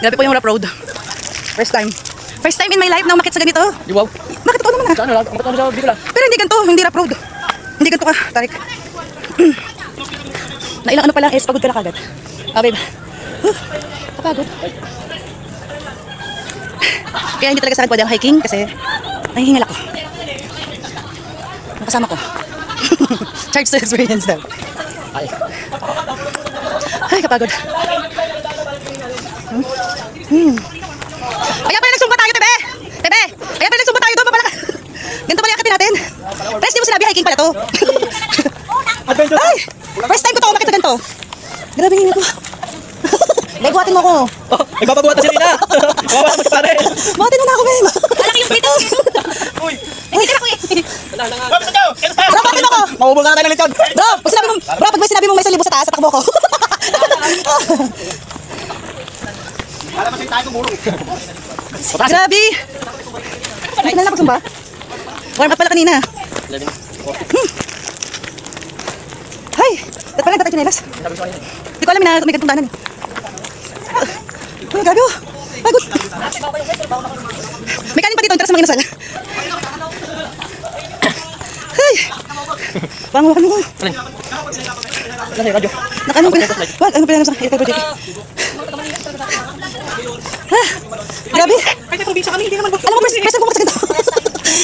Grabe po yung rough road. First time. First time in my life na umakit sa ganito. Wow. Bakit totoo naman Saan na lang? Ang bato sa bigla. Pero hindi ganito, hindi rough road. Hindi ganito ka, tarik. Na ilang ano pa lang is pagod ka na kagad. Babe. Kapagod. Kaya hindi talaga sa akin pwede ang hiking kasi nahihingal ako. Ang kasama ko. Charge to experience daw. Ay, kapagod. Kaya pala nagsumba tayo, Bebe! Bebe! Kaya pala nagsumba tayo doon, papala. Ganito pala yakatin natin. Pero di mo sinabi, hiking pala to. Ay! First time ko to umakit sa ganito. Grabe nga ito. Buhatin mo ako. Nagpapabuhat na si Rina. Bawa mo sa pare. Buhatin mo na ako, Bebe. Malaki yung dito. Uy! Hindi ka na ko eh. Bro, buhatin mo ako. Mahubol na tayo ng lechon. Bro, pag may sinabi mong may salibo sa taas, takbo ko. Para masaya tayo kumulong. Grabe! Ay, na sumba. Warm up pala kanina. Ay! Dapat pala tatay chinelas. Hindi ko alam na may ganitong danan. Ay, grabe oh. Pagod. May kanin pa dito, tara sa mga inasal. Ay! Pangukan mo. Nasa radyo. Ano pala? Wag, ano pala sa ito project? Grabe. Ay, probinsya kami, hindi naman. Alam mo, present mo sa ganito.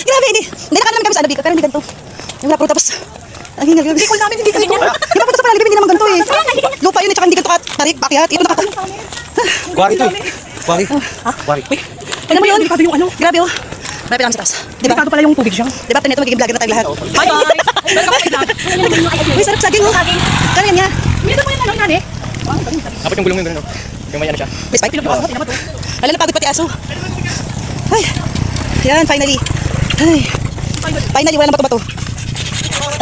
Grabe, hindi nakakalaman kami sa Alabika, pero hindi ganito. Yung lapro tapos, ang hingal. Hindi ko namin, hindi ganito. Yung lapro sa Alabika, hindi naman ganito eh. Lupa yun, tsaka hindi ganito tarik, pakyat. Ito nakaka... Kwari ito eh. Kwari. Kwari. Ano mo yun? Grabe yung ano? Grabe oh. Marami lang sa taas. Diba? Delikado pala yung tubig siya. Diba, after nito, magiging vlogger na tayo lahat. Bye guys. Uy, sarap saging oh. Kano yan niya? Minto mo yan ano yan eh. Dapat yung gulong yung gano'n. Yung may ano siya. May spike? Alala, pagod pati aso. Ay, yan, finally. Ay, finally, wala na bato-bato.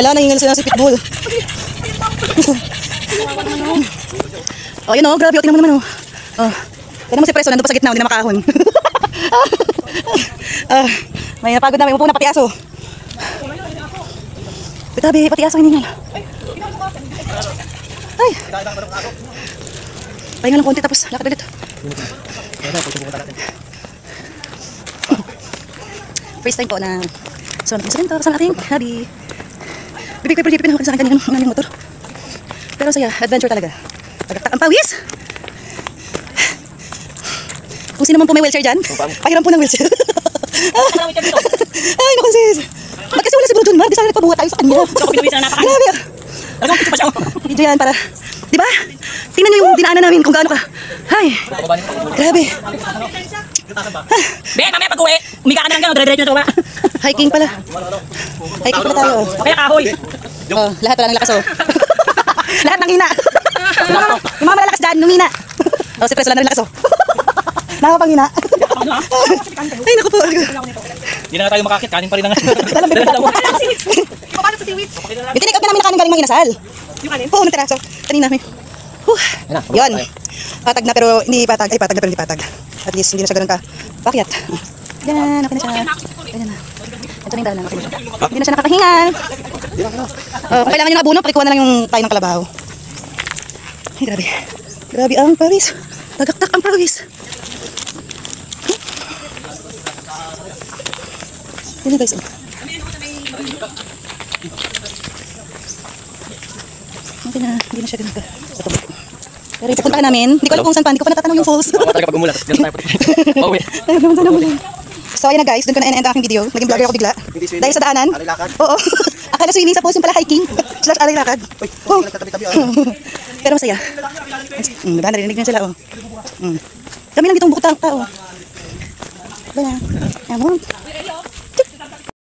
Ala, nangingal sila si Pitbull. Oh, yun oh, grabe, tingnan mo naman oh. Oh, tingnan mo si Preso, nandun pa sa gitna, hindi na makahon. May napagod na, may umupo na pati aso. Grabe, pati aso hiningal. Ay, pahinga lang konti tapos lakad ulit. First time po na sumamit sa ganito kasama ating hobby. Bibig ko yung sa akin kanina ng motor. Pero saya, adventure talaga. Pagkaktak ang pawis. Kung sino man po may wheelchair dyan, pahiram po ng wheelchair. Ay, naku sis. Ba't kasi wala si Bro John Mar? Di sana nagpabuhat tayo sa kanya. Grabe. Video yan para, di ba? Tingnan nyo yung dinaanan namin kung gaano ka. Ay, grabe. Be, mamaya pag-uwi, umika ka na lang gano'n, dire-diretso na ito ba? Hiking pala. Hiking pala tayo. O kaya kahoy. Oh, lahat wala ng lakas oh. Lahat ng hina. Yung mga malalakas dyan, nung hina. Oh, si Pres wala na rin lakas oh. Nakapanghina. Ay, naku po. Hindi na tayo makakit, kanin pa rin na nga. Dalang bebe tayo. Paano sa seaweed? Yung tinake out na namin na kanin galing mga inasal. Yung kanin? Oo, natira. So, kanina namin. Yun. Patag na pero hindi patag. Ay, patag na pero hindi patag. At least hindi na siya ganun ka. Pakyat. Yan, okay na siya. Ayan na. Ito na yung dalan. Okay na siya. Hindi na siya nakakahinga. Kung kailangan nyo nabuno, pakikuha na lang yung tayo ng kalabaw. Ay, grabe. Grabe ang pawis. Tagaktak ang pawis. Yan na guys. Okay na, hindi na siya ganun ka. Pero ipupuntahan namin, hindi ko alam kung saan pa, hindi ko pa natatanong yung falls. Ako talaga pag umulat, dito tayo pati. Pauwi. Ayaw naman sana muli. So ayun na guys, doon ko na end ang aking video. Naging vlogger ako bigla. Dahil sa daanan. Oo. Akala swimming sa falls yung pala hiking. / alay lakad. Oh. Pero masaya. Diba, narinig niyo sila oh. Kami lang ditong bukutang tao. Diba na? Amon.